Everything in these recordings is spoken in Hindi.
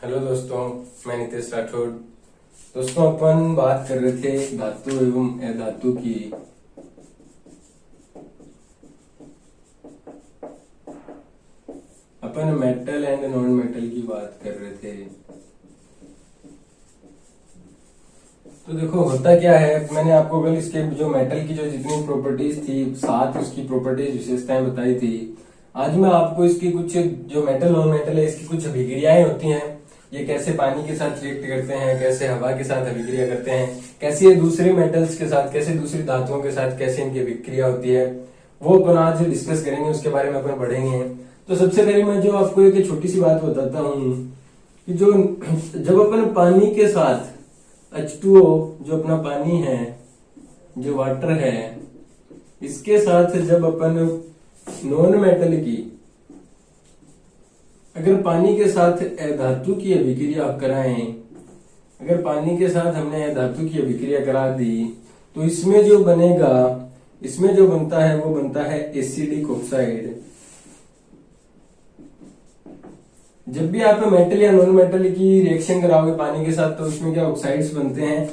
हेलो दोस्तों, मैं नितेश राठौड़। दोस्तों, अपन बात कर रहे थे धातु एवं अधातु की। अपन मेटल एंड नॉन मेटल की बात कर रहे थे। तो देखो, होता क्या है, मैंने आपको कल इसके जो मेटल की जो जितनी प्रॉपर्टीज थी, 7 उसकी प्रॉपर्टीज विशेषताएं बताई थी। आज मैं आपको इसकी कुछ जो मेटल नॉन मेटल है इसकी कुछ अभिक्रियाएं होती हैं, ये कैसे पानी के साथ रिएक्ट करते हैं, कैसे हवा के साथ अभिक्रिया करते हैं, कैसे ये दूसरे मेटल्स के साथ, कैसे दूसरी धातुओं के साथ कैसे इनकी अभिक्रिया होती है, वो अपन आज डिस्कस करेंगे। उसके बारे में अपन पढ़ेंगे। तो सबसे पहले मैं जो आपको एक छोटी सी बात बताता हूँ कि जो जब अपन पानी के साथ H2O जो अपना पानी है, जो वाटर है, इसके साथ जब अपन नॉन मेटल की अगर पानी के साथ धातु की अभिक्रिया कराएं, अगर पानी के साथ हमने धातु की अभिक्रिया करा दी तो इसमें जो बनेगा, इसमें जो बनता है वो बनता है एसिडिक ऑक्साइड। जब भी आप मेटल या नॉन मेटल की रिएक्शन कराओगे पानी के साथ तो उसमें क्या ऑक्साइड्स बनते हैं।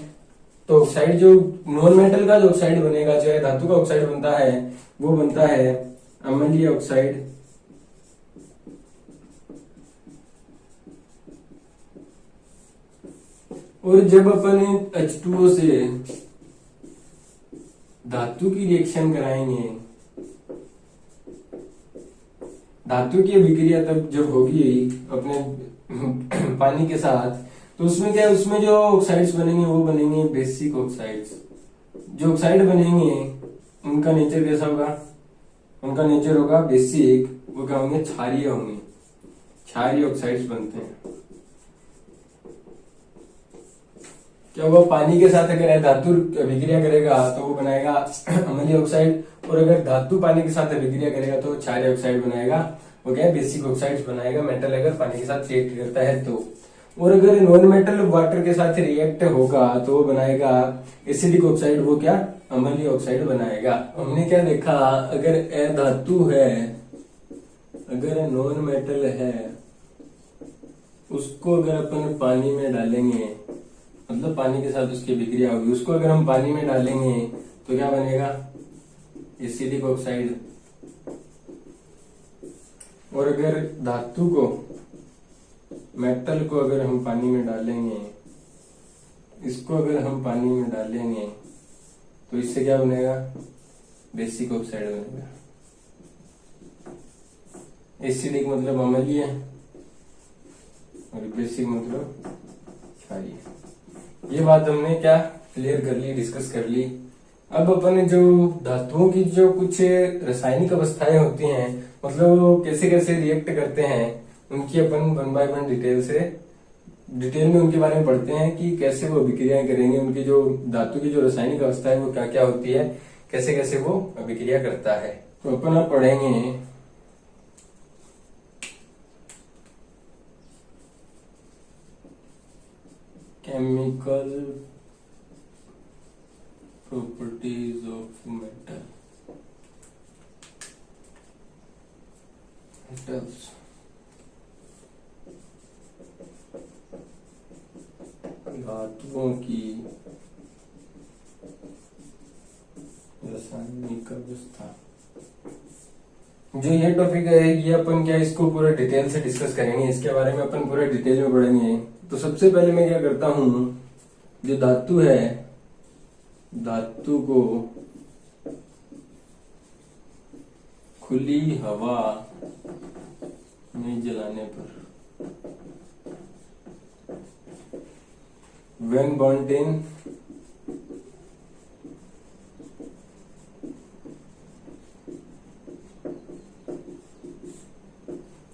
तो ऑक्साइड जो नॉन मेटल का जो ऑक्साइड बनेगा, चाहे धातु का ऑक्साइड बनता है, वो बनता है अम्लीय ऑक्साइड। और जब अपन H2O से धातु की रिएक्शन कराएंगे, धातु की अभिक्रिया तब जब होगी अपने पानी के साथ, तो उसमें क्या है, उसमें जो ऑक्साइड्स बनेंगे वो बनेंगे बेसिक ऑक्साइड्स। जो ऑक्साइड बनेंगे उनका नेचर कैसा होगा, उनका नेचर होगा बेसिक। वो क्या होंगे, क्षारीय होंगे, क्षारीय ऑक्साइड्स बनते हैं। क्या हुआ, पानी के साथ अगर धातु अभिक्रिया करेगा तो वो बनाएगा अम्लीय ऑक्साइड, और अगर धातु पानी के साथ अभिक्रिया करेगा तो क्षारीय ऑक्साइड बनाएगा। वो क्या है, बेसिक ऑक्साइड्स बनाएगा मेटल अगर पानी के साथ रिएक्ट करता है तो। और अगर नॉन मेटल वाटर के साथ रिएक्ट होगा तो वो बनाएगा एसिडिक ऑक्साइड, वो क्या अम्लीय ऑक्साइड बनाएगा। हमने क्या देखा, अगर अधातु है, अगर नॉन मेटल है, उसको अगर अपन पानी में डालेंगे, मतलब पानी के साथ उसकी अभिक्रिया होगी, उसको अगर हम पानी में डालेंगे तो क्या बनेगा, एसिडिक ऑक्साइड। और अगर धातु को, मेटल को अगर हम पानी में डालेंगे, इसको अगर हम पानी में डालेंगे तो इससे क्या बनेगा, बेसिक ऑक्साइड बनेगा। एसिडिक मतलब अम्लीय और बेसिक मतलब क्षारीय। ये बात हमने क्या क्लियर कर ली, डिस्कस कर ली। अब अपन जो धातुओं की जो कुछ रासायनिक अवस्थाएं होती हैं, मतलब वो कैसे कैसे रिएक्ट करते हैं, उनकी अपन 1 बाय 1 डिटेल में उनके बारे में पढ़ते हैं कि कैसे वो अभिक्रियाएं करेंगे, उनकी जो धातु की जो रासायनिक अवस्था है वो क्या क्या होती है, कैसे कैसे वो अभिक्रिया करता है। तो अपन अब पढ़ेंगे केमिकल properties of metals। धातुओं की रासायनिक अवस्था। जो ये टॉपिक है ये अपन क्या इसको पूरा डिटेल से डिस्कस करेंगे, इसके बारे में अपन पूरा डिटेल में पढ़ेंगे। तो सबसे पहले मैं क्या करता हूं, जो धातु है, धातु को खुली हवा में जलाने पर, when burnt in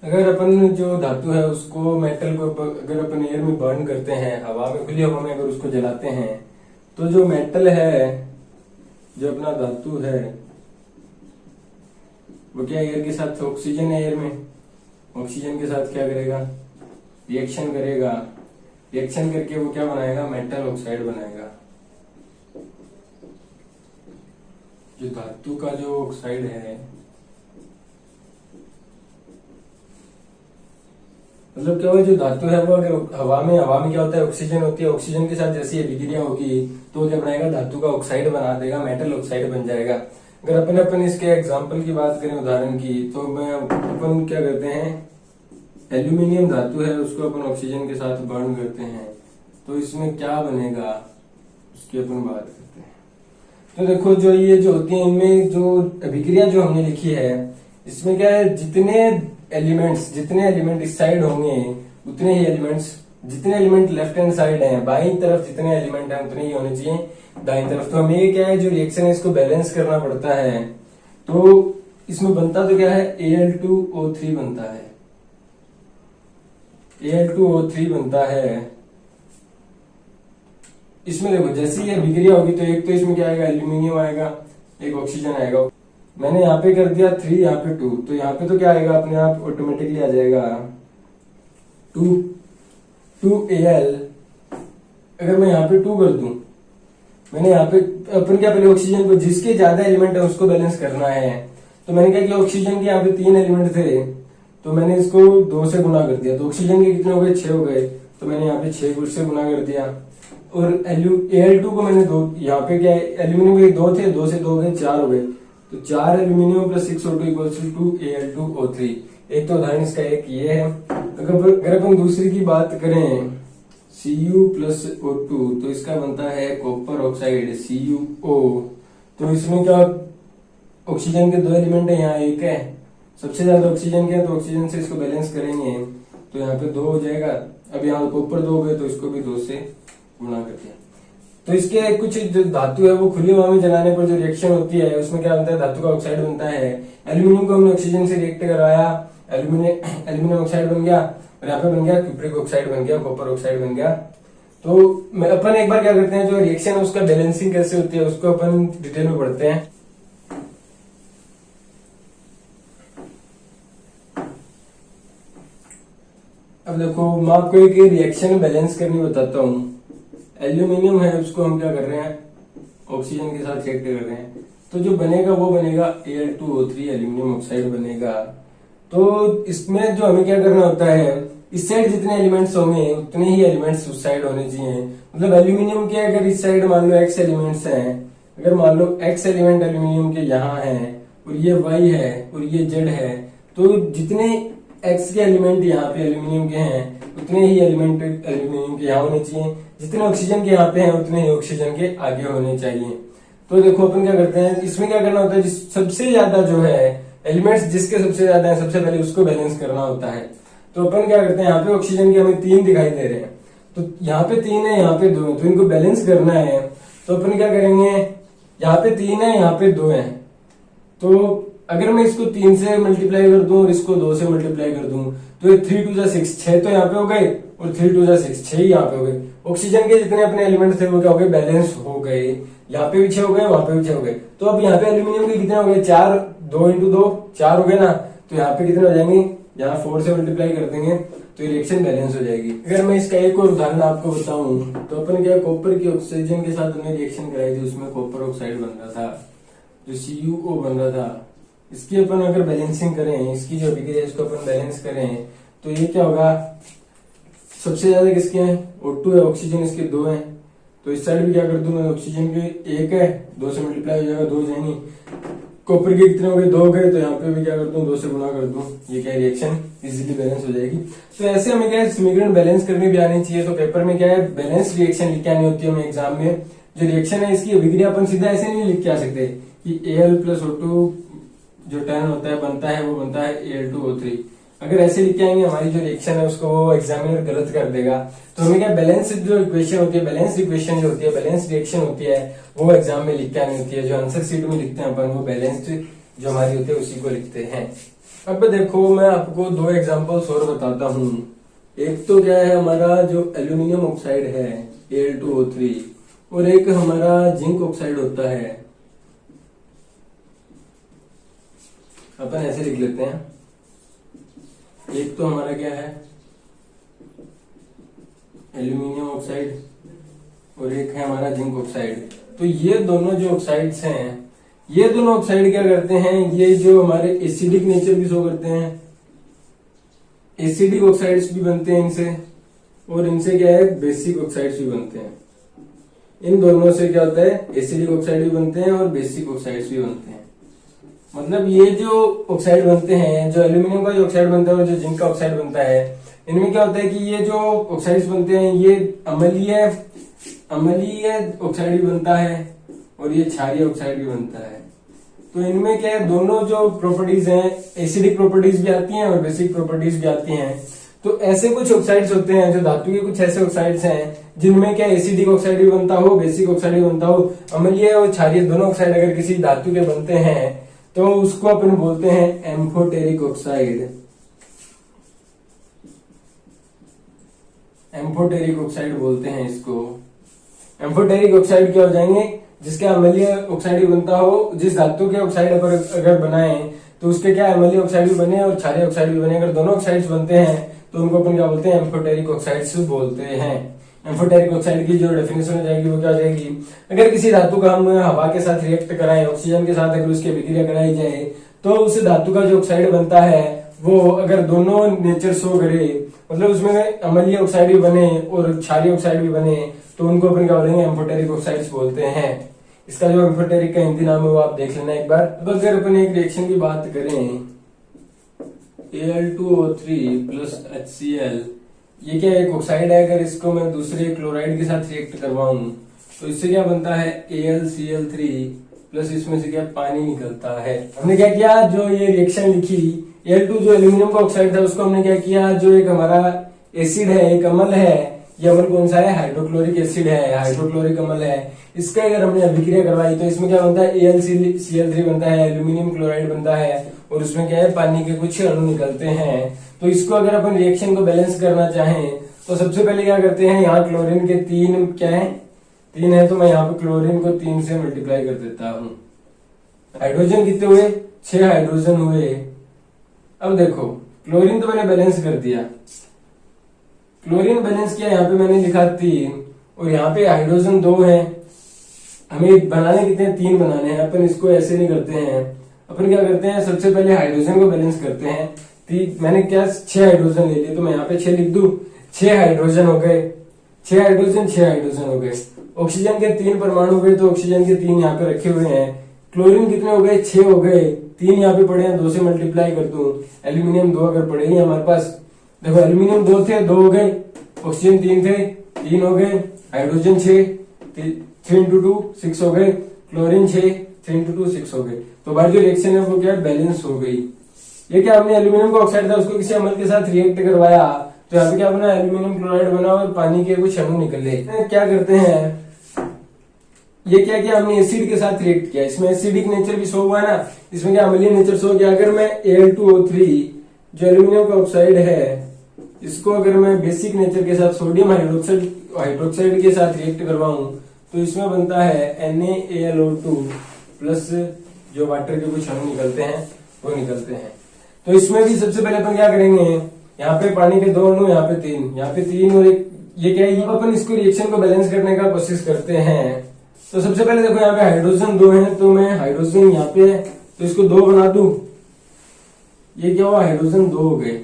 अगर अपन जो धातु है उसको, मेटल को अगर अपन एयर में बर्न करते हैं, हवा में, खुली हवा में अगर उसको जलाते हैं, तो जो मेटल है, जो अपना धातु है, वो क्या एयर के साथ, ऑक्सीजन है एयर में, ऑक्सीजन के साथ क्या करेगा, रिएक्शन करेगा। रिएक्शन करके वो क्या बनाएगा, मेटल ऑक्साइड बनाएगा। जो धातु का जो ऑक्साइड है, मतलब क्या हुआ, जो धातु है वो अगर हवा में क्या होता है, ऑक्सीजन होती है, ऑक्सीजन के साथ जैसी अभिक्रिया होगी तो क्या बनाएगा, धातु का ऑक्साइड बना देगा, मेटल ऑक्साइड बन जाएगा। अगर अपन इसके एग्जाम्पल की बात करें, उदाहरण की, तो मैं अपन क्या करते हैं, एल्यूमिनियम धातु है उसको अपन ऑक्सीजन के साथ बर्न करते हैं, तो इसमें क्या बनेगा उसकी अपन बात करते हैं। तो देखो जो ये जो होती है, इनमें जो अभिक्रिया जो हमने लिखी है, इसमें क्या है, जितने एलिमेंट इस साइड होंगे उतने ही एलिमेंट्स, जितने एलिमेंट लेफ्ट हैंड साइड हैं, बाईं तरफ जितने एलिमेंट हैं उतने ही होने चाहिए दाईं तरफ। तो हमें क्या है, जो रिएक्शन है इसको बैलेंस करना पड़ता है। तो इसमें बनता तो क्या है, Al2O3 बनता है, Al2O3 बनता है। इसमें देखो जैसे ये अभिक्रिया होगी तो एक तो इसमें क्या आएगा, एल्यूमिनियम आएगा, एक ऑक्सीजन आएगा। मैंने यहाँ पे कर दिया 3, यहाँ पे 2, तो यहाँ पे तो क्या आएगा, अपने आप ऑटोमेटिकली आ जाएगा 2Al। अगर मैं यहाँ पे 2 कर दूं, मैंने यहाँ पे अपन क्या, पहले ऑक्सीजन को, जिसके ज्यादा एलिमेंट है उसको बैलेंस करना है। तो मैंने क्या किया, ऑक्सीजन के यहाँ पे 3 एलिमेंट थे तो मैंने इसको 2 से गुना कर दिया, तो ऑक्सीजन के कितने हो गए, 6 हो गए, तो मैंने यहाँ पे 6 से गुना कर दिया। और Al2 को मैंने 2, यहाँ पे क्या है, एल्यूमिनियम के 2 थे, 2 से 2 गए, 4 हो गए, तो 4 aluminium plus 6O2 equals to 2Al2O3। एक तो उदाहरण इसका एक ये है। अगर अपन दूसरी की बात करें, Cu प्लस O2, तो इसका बनता है कॉपर ऑक्साइड CuO। तो इसमें क्या, ऑक्सीजन के 2 एलिमेंट है, यहाँ एक है, सबसे ज्यादा ऑक्सीजन के है, तो ऑक्सीजन से इसको बैलेंस करेंगे तो यहाँ पे 2 हो जाएगा। अब यहाँ कॉपर 2 हो गए तो इसको भी 2 से गुणा कर दिया। तो इसके कुछ जो धातु है वो खुली हवा में जलाने पर जो रिएक्शन होती है उसमें क्या बनता है, धातु का ऑक्साइड बनता है। एल्यूमिनियम को हमने ऑक्सीजन से रिएक्ट करवाया, एल्यूमिनियम ऑक्साइड बन गया, और यहाँ पे बन गया क्यूप्रिक ऑक्साइड बन गया, कॉपर ऑक्साइड बन गया। तो अपन एक बार क्या करते हैं, जो रिएक्शन है उसका बैलेंसिंग कैसे होती है उसको अपन डिटेल में पढ़ते हैं। अब देखो मैं आपको एक रिएक्शन बैलेंस करनी बताता हूँ। एल्यूमिनियम है उसको हम क्या कर रहे हैं, ऑक्सीजन के साथ रिएक्ट कर रहे हैं, तो जो बनेगा वो बनेगा Al2O3 एल्यूमिनियम ऑक्साइड बनेगा। तो इसमें जो हमें क्या करना होता है, इस साइड जितने एलिमेंट्स होंगे उतने ही एलिमेंट्स उस साइड होने चाहिए। मतलब एल्यूमिनियम के अगर इस साइड मान लो X एलिमेंट्स हैं, अगर मान लो X एलिमेंट एल्यूमिनियम के यहाँ है और ये Y है और ये Z है, तो जितने X के एलिमेंट यहाँ पे एल्यूमिनियम के हैं उतने ही एलिमेंट एल्यूमिनियम के यहाँ होने चाहिए, जितने ऑक्सीजन के यहाँ पे हैं उतने ही ऑक्सीजन के आगे होने चाहिए। तो देखो अपन क्या करते हैं, इसमें क्या करना होता है, सबसे ज्यादा जो है एलिमेंट्स जिसके सबसे ज्यादा है सबसे पहले उसको बैलेंस करना होता है। तो अपन क्या करते हैं, यहाँ पे ऑक्सीजन के हमें 3 दिखाई दे रहे हैं, तो यहाँ पे 3 है, यहाँ पे 2 है, तो इनको बैलेंस करना है। तो अपन क्या करेंगे, यहाँ पे 3 है, यहाँ पे 2 है, तो अगर मैं इसको 3 से मल्टीप्लाई कर दूं और इसको 2 से मल्टीप्लाई कर दूं तो ये 3 2 6, 6 तो यहाँ पे हो गए और 3 2 6, 6 ही यहाँ पे हो गए। ऑक्सीजन के जितने अपने एलिमेंट थे वो क्या हो गए, बैलेंस हो गए। यहाँ पे भी 6 हो गए, वहां पे भी 6 हो गए। तो अब यहाँ पे एल्यूमिनियम के कितने हो गए, 4, 2 इंटू 2 4 हो गए ना, तो यहाँ पे कितने हो जाएंगे, यहाँ 4 से मल्टीप्लाई कर देंगे तो रिएक्शन बैलेंस हो जाएगी। अगर मैं इसका एक और उदाहरण आपको बताऊं तो अपन क्या, कॉपर की ऑक्सीजन के साथ हमने रिएक्शन कराई थी, उसमें कॉपर ऑक्साइड बन रहा था, जो CuO बन रहा था। इसकी अपन अगर बैलेंसिंग करें, इसकी जो अभिक्रिया इसको अपन बैलेंस करें तो ये क्या होगा, सबसे ज्यादा किसके हैं, O2 है, ऑक्सीजन इसके 2 हैं, तो इस साइड भी क्या कर दूं मैं, ऑक्सीजन के 1 है, 2 से मल्टीप्लाई हो जाएगा, 2 जाएंगे। कॉपर के कितने हो गए, 2 गए, तो यहाँ पे भी क्या कर दूं, 2 से गुना कर दूं, ये क्या रिएक्शन इजीली बैलेंस हो जाएगी। तो ऐसे हमें क्या है, समीकरण बैलेंस करनी भी आनी चाहिए। तो पेपर में क्या है, बैलेंस रिएक्शन लिख के आनी होती है हमें एग्जाम में। जो रिएक्शन है इसकी अभिक्रिया अपन सीधा ऐसे नहीं लिख के आ सकते कि Al प्लस O2 जो 10 होता है बनता है वो बनता है Al2O3। अगर ऐसे लिख के आएंगे हमारी जो रिएक्शन है उसको वो एग्जामिनर गलत कर देगा। तो हमें क्या, बैलेंस जो इक्वेशन होती है, बैलेंस इक्वेशन जो होती है, बैलेंस रिएक्शन होती है वो एग्जाम में लिख के आनी होती है। जो आंसर शीट में लिखते हैं अपन वो बैलेंस्ड जो हमारी होती है उसी को लिखते हैं। अब देखो मैं आपको 2 एग्जाम्पल्स और बताता हूँ। एक तो क्या है, हमारा जो एल्यूमिनियम ऑक्साइड है Al2O3, और एक हमारा जिंक ऑक्साइड होता है। अपन ऐसे लिख लेते हैं, एक तो हमारा क्या है एल्यूमिनियम ऑक्साइड और एक है हमारा जिंक ऑक्साइड। तो ये दोनों जो ऑक्साइड्स हैं, ये दोनों ऑक्साइड क्या करते हैं, ये जो हमारे एसिडिक नेचर की शो करते हैं, एसिडिक ऑक्साइड्स भी बनते हैं इनसे, और इनसे क्या है बेसिक ऑक्साइड्स भी बनते हैं। इन दोनों से क्या होता है, एसिडिक ऑक्साइड भी बनते हैं और बेसिक ऑक्साइड्स भी बनते हैं। मतलब ये जो ऑक्साइड बनते हैं, जो एल्यूमिनियम का जो ऑक्साइड बनता है और जो जिंक का ऑक्साइड बनता है, इनमें क्या होता है कि ये जो ऑक्साइड्स बनते हैं ये अम्लीय ऑक्साइड भी बनता है और ये क्षारीय ऑक्साइड भी बनता है। तो इनमें क्या है, दोनों जो प्रॉपर्टीज हैं, एसिडिक प्रॉपर्टीज भी आती हैं और बेसिक प्रॉपर्टीज भी आती हैं। तो ऐसे कुछ ऑक्साइड्स होते हैं, जो धातु के कुछ ऐसे ऑक्साइड्स हैं जिनमें क्या एसिडिक ऑक्साइड भी बनता हो, बेसिक ऑक्साइड भी बनता हो। अम्लीय और क्षारीय दोनों ऑक्साइड अगर किसी धातु के बनते हैं तो उसको अपन बोलते हैं एम्फोटेरिक ऑक्साइड। एम्फोटेरिक ऑक्साइड बोलते हैं इसको। एम्फोटेरिक ऑक्साइड क्या हो जाएंगे, जिसका अम्लीय ऑक्साइड भी बनता हो, जिस धातु के ऑक्साइड पर अगर बनाए तो उसके क्या अम्लीय ऑक्साइड भी बने और क्षारीय ऑक्साइड भी बने। अगर दोनों ऑक्साइड्स बनते हैं तो उनको अपन क्या बोलते हैं, एम्फोटेरिक ऑक्साइड्स बोलते हैं। एम्फोटेरिक ऑक्साइड की जो डेफिनेशन हो जाएगी वो क्या हो जाएगी, अगर किसी धातु का हम हवा के साथ रिएक्ट कराएं, ऑक्सीजन के साथ अगर उसकी अभिक्रिया कराई जाए तो उस धातु का जो ऑक्साइड बनता है वो अगर दोनों नेचर शो करे, मतलब उसमें अम्लीय ऑक्साइड भी बने और क्षारीय ऑक्साइड भी बने, तो उनको अपन क्या बोलेंगे, एम्फोटेरिक ऑक्साइड्स बोलते हैं। इसका जो एम्फोटेरिक का हिंदी नाम है वो आप देख लेना एक बार। अब अगर अपन एक रिएक्शन की बात करें, Al2O3 प्लस HCl, ये क्या एक ऑक्साइड है। अगर इसको मैं दूसरे क्लोराइड के साथ रिएक्ट करवाऊं तो इससे क्या बनता है, AlCl3 प्लस इसमें से क्या पानी निकलता है। हमने क्या किया, जो ये रिएक्शन लिखी, Al2 जो एल्यूमिनियम का ऑक्साइड था उसको हमने क्या किया, जो एक हमारा एसिड है, एक अम्ल है, ये अम्ल कौन सा है, हाइड्रोक्लोरिक एसिड है, हाइड्रोक्लोरिक अम्ल है। इसका अगर हमने अभिक्रिया करवाई तो इसमें क्या बनता है, AlCl3 बनता है, एल्यूमिनियम क्लोराइड बनता है और उसमें क्या है, पानी के कुछ अणु निकलते हैं। तो इसको अगर अपन रिएक्शन को बैलेंस करना चाहें तो सबसे पहले क्या करते हैं, यहाँ क्लोरीन के 3 क्या है, 3 है, तो मैं यहाँ पे क्लोरीन को 3 से मल्टीप्लाई कर देता हूँ। हाइड्रोजन कितने हुए, 6 हाइड्रोजन हुए। अब देखो क्लोरीन तो मैंने बैलेंस कर दिया, क्लोरीन बैलेंस किया, यहाँ पे मैंने लिखा 3 और यहाँ पे हाइड्रोजन 2 है। हमें बनाने कितने, 3 बनाने हैं। अपन इसको ऐसे नहीं करते हैं, अपन क्या करते हैं, सबसे पहले हाइड्रोजन को बैलेंस करते हैं। मैंने क्या 6 हाइड्रोजन ले लिए, तो मैं यहाँ पे 6 लिख दूं, 6 हाइड्रोजन हो गए, 6 हाइड्रोजन हो गए। ऑक्सीजन के 3 परमाणु हो गए, तो ऑक्सीजन के 3 यहाँ पे रखे हुए हैं। क्लोरीन कितने हो गए, 6 हो गए, 3 यहाँ पे पड़े हैं, 2 से मल्टीप्लाई कर दूं। एल्यूमिनियम 2 अगर पड़े ही हमारे पास, देखो एल्यूमिनियम 2 थे, 2 हो गए, ऑक्सीजन 3 थे, 3 हो गए, हाइड्रोजन 6, 3 into 2 6 हो गए, क्लोरीन 6, 3 into 2 6 हो गए। तो हमारी जो रिएक्शन है वो क्या बैलेंस हो गई। ये क्या, हमने एल्यूमिनियम का ऑक्साइड था उसको किसी अम्ल के साथ रिएक्ट करवाया तो यहाँ पे क्या बना, एल्यूमिनियम क्लोराइड बना और पानी के कुछ अणु निकले। क्या करते हैं, ये क्या किया, हमने एसिड के साथ रिएक्ट किया, इसमें एसिडिक नेचर भी शो हुआ ना, इसमें क्या अम्लीय नेचर शो किया। अगर मैं Al2O3 जो एल्यूमिनियम का ऑक्साइड है इसको अगर मैं बेसिक नेचर के साथ सोडियम हाइड्रोक्साइड के साथ रिएक्ट करवाऊं तो इसमें बनता है NaAlO2 प्लस जो वाटर के कुछ अणु निकलते हैं वो निकलते हैं। तो इसमें भी सबसे पहले अपन क्या करेंगे, यहाँ पे पानी के 2 अणु, यहाँ पे 3 और एक, ये क्या है, अपन इसको रिएक्शन को बैलेंस करने का कोशिश करते हैं। तो सबसे पहले देखो यहाँ पे हाइड्रोजन 2 है, तो मैं हाइड्रोजन यहाँ पे है तो इसको 2 बना दूं, ये क्या हुआ, हाइड्रोजन 2 हो गए।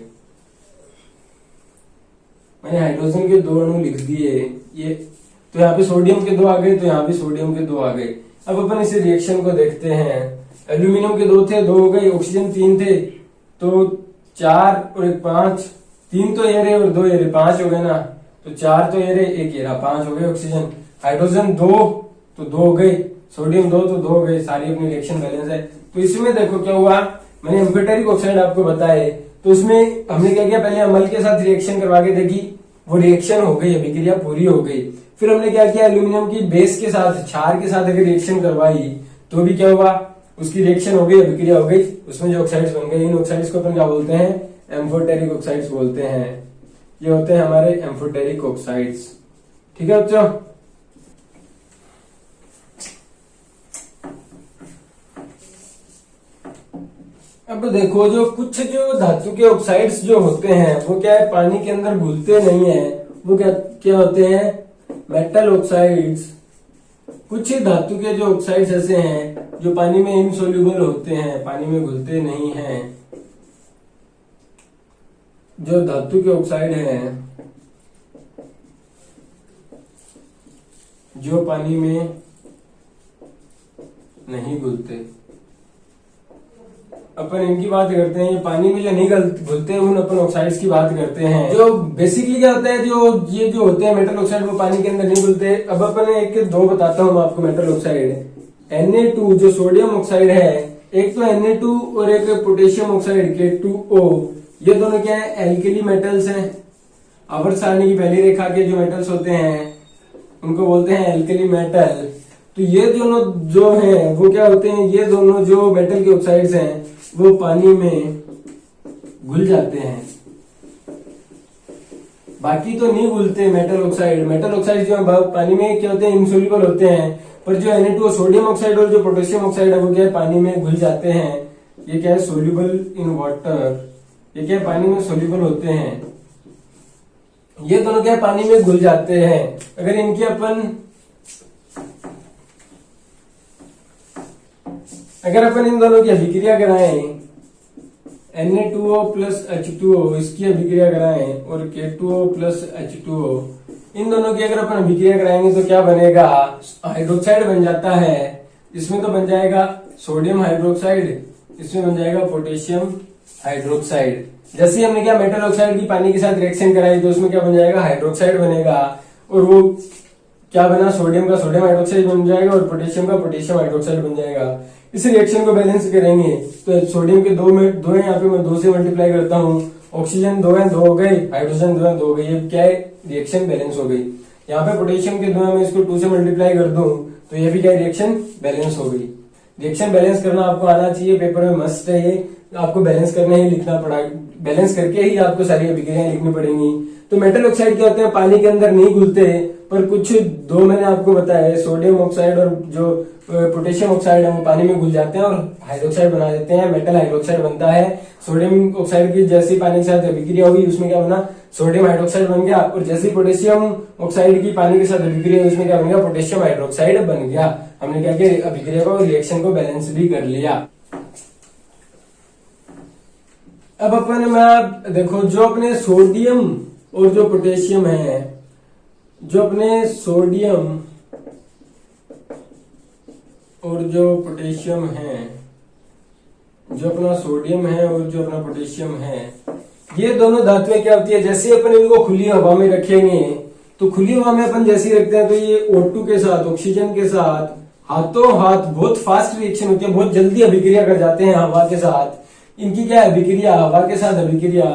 मैंने हाइड्रोजन के 2 अणु लिख दिए, ये तो यहाँ पे सोडियम के 2 आ गए, तो यहाँ पे सोडियम के 2 आ गए। अब अपन इसे रिएक्शन को देखते हैं। एल्यूमिनियम के 2 थे, 2 हो गए, ऑक्सीजन 3 थे, तो 4 और 1 5, 3 तो एयर है और 2 एयर है, 5 हो गए ना, तो 4 तो एयर है, 1 एयर, 5 हो गए ऑक्सीजन। हाइड्रोजन 2 तो 2 हो गए, सोडियम 2 तो 2 हो गए, सारी अपनी रिएक्शन बैलेंस है। तो इसमें देखो क्या हुआ, मैंने एम्फोटेरिक ऑक्साइड आपको बताए, तो उसमें हमने क्या किया, पहले अम्ल के साथ रिएक्शन करवा के देखी, वो रिएक्शन हो गई, अभिक्रिया पूरी हो गई। फिर हमने क्या किया, एल्यूमिनियम की बेस के साथ, क्षार के साथ अगर रिएक्शन करवाई तो भी क्या हुआ, उसकी रिएक्शन हो गई, अभिक्रिया हो गई, उसमें जो ऑक्साइड्स बन गए, इन ऑक्साइड्स को अपन क्या बोलते हैं, एम्फोटेरिक ऑक्साइड्स बोलते हैं। ये होते हैं हमारे एम्फोटेरिक ऑक्साइड्स। ठीक है बच्चों, अब देखो जो कुछ जो धातु के ऑक्साइड्स जो होते हैं वो क्या है, पानी के अंदर घुलते नहीं है, वो क्या क्या होते हैं, मेटल ऑक्साइड्स। कुछ धातु के जो ऑक्साइड्स ऐसे हैं जो पानी में इनसोल्यूबल होते हैं, पानी में घुलते नहीं हैं। जो धातु के ऑक्साइड हैं जो पानी में नहीं घुलते, अपन इनकी बात करते हैं। ये पानी में जो नहीं घुलते हैं उन अपन ऑक्साइड्स की बात करते हैं। जो बेसिकली क्या होता है, जो ये जो होते हैं मेटल ऑक्साइड वो पानी के अंदर नहीं घुलते। अब अपन एक दो बताता हूँ आपको मेटल ऑक्साइड। Na2 जो सोडियम ऑक्साइड है, एक तो Na2 और एक पोटेशियम ऑक्साइड K2O, ये दोनों क्या है, एल्कली मेटल्स हैं। आवर्त सारणी की पहली रेखा के जो मेटल्स होते हैं उनको बोलते हैं एल्कली मेटल। तो ये दोनों जो हैं वो क्या होते हैं, ये दोनों जो मेटल के ऑक्साइड्स हैं वो पानी में घुल जाते हैं, बाकी तो नहीं घुलते मेटल ऑक्साइड। मेटल ऑक्साइड जो है पानी में क्या होते हैं, इनसोल्यूबल होते हैं। पर जो Na2 सोडियम ऑक्साइड और जो पोटेशियम ऑक्साइड है वो क्या है, पानी में घुल जाते हैं। ये क्या है, सोल्यूबल इन वाटर, ये क्या है, पानी में सोल्यूबल होते हैं। ये दोनों क्या है, पानी में घुल जाते हैं। अगर इनकी अपन इन दोनों की अभिक्रिया कराएं, Na2O प्लस H2O, इसकी अभिक्रिया कराएं और K2O प्लस H2O, इन दोनों की अगर अपन अभिक्रिया कराएंगे तो क्या बनेगा, हाइड्रोक्साइड बन जाता है। इसमें तो बन जाएगा सोडियम हाइड्रोक्साइड, इसमें बन जाएगा पोटेशियम हाइड्रोक्साइड। जैसे हमने क्या मेटल ऑक्साइड की पानी के साथ रिएक्शन कराई तो उसमें क्या बन जाएगा, हाइड्रोक्साइड बनेगा। और वो क्या बना, सोडियम का सोडियम हाइड्रोक्साइड बन जाएगा और पोटेशियम का पोटेशियम हाइड्रोक्साइड बन जाएगा। इस रिएक्शन को बैलेंस करेंगे तो सोडियम के दो है, यहाँ पे मैं 2 से मल्टीप्लाई करता हूँ। ऑक्सीजन 2 है, 2 हो गई, हाइड्रोजन 2 है, 2 हो गई। ये क्या है, रिएक्शन बैलेंस हो गई। यहाँ पे पोटेशियम के 2 है, मैं इसको 2 से मल्टीप्लाई कर दूं तो ये भी क्या, रिएक्शन बैलेंस हो गई। रिएक्शन बैलेंस करना आपको आना चाहिए, पेपर में मस्ट है ये, आपको बैलेंस करना ही लिखना पड़ा, बैलेंस करके ही आपको सारी अभिक्रियाएं लिखनी पड़ेंगी। तो मेटल ऑक्साइड क्या होते हैं, पानी के अंदर नहीं घुलते, पर कुछ दो मैंने आपको बताया, सोडियम ऑक्साइड और जो पोटेशियम ऑक्साइड है वो पानी में घुल जाते हैं और हाइड्रोक्साइड बना देते हैं, मेटल हाइड्रोक्साइड बनता है। सोडियम ऑक्साइड की जैसी पानी के साथ अभिक्रिया हुई उसमें क्या बना, सोडियम हाइड्रोक्साइड बन गया। और जैसे पोटेशियम ऑक्साइड की पानी के साथ अभिक्रिया हुई उसमें क्या बन गया, पोटेशियम हाइड्रोक्साइड बन गया। हमने क्या किया, अभिक्रिया को, रिएक्शन को बैलेंस भी कर लिया। अब अपन में देखो, जो अपने सोडियम और जो पोटेशियम है, जो अपने सोडियम और जो पोटेशियम है, जो अपना सोडियम है और जो अपना पोटेशियम है, ये दोनों धातुएं क्या होती है, जैसे अपन इनको खुली हवा में रखेंगे तो खुली हवा में अपन जैसे ही रखते हैं तो ये O2 के साथ, ऑक्सीजन के साथ हाथों हाथ बहुत फास्ट रिएक्शन होती है, बहुत जल्दी अभिक्रिया कर जाते हैं हवा के साथ। इनकी क्या है अभिक्रिया, हवा के साथ अभिक्रिया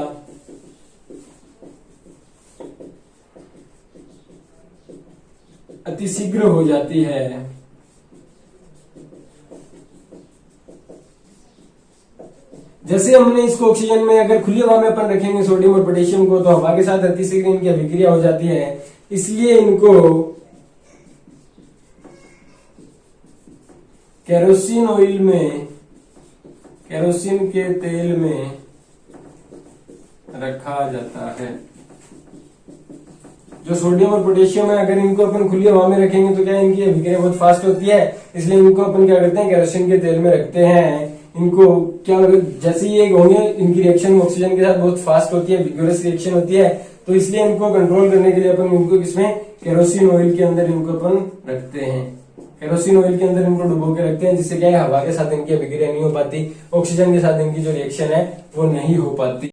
अति शीघ्र हो जाती है। जैसे हमने इसको ऑक्सीजन में अगर खुली हवा में अपन रखेंगे सोडियम और पोटेशियम को, तो हवा के साथ अतिशीघ्र इनकी अभिक्रिया हो जाती है। इसलिए इनको केरोसिन ऑयल में, केरोसिन के तेल में रखा जाता है। जो सोडियम और पोटेशियम है, अगर इनको अपन खुली हवा में रखेंगे तो क्या इनकी अभिक्रिया बहुत फास्ट होती है, इसलिए इनको अपन क्या करते हैं, केरोसिन के तेल में रखते हैं। इनको क्या, जैसे ये होंगे इनकी रिएक्शन ऑक्सीजन के साथ बहुत फास्ट होती है, विगोरस रिएक्शन होती है, तो इसलिए इनको कंट्रोल करने के लिए अपन इनको किसमें, केरोसिन ऑयल के अंदर इनको अपन रखते हैं। केरोसिन ऑयल के अंदर इनको डुबो के रखते हैं, जिससे क्या है हवा के साथ इनकी अभिक्रिया नहीं हो पाती, ऑक्सीजन के साथ इनकी जो रिएक्शन है वो नहीं हो पाती।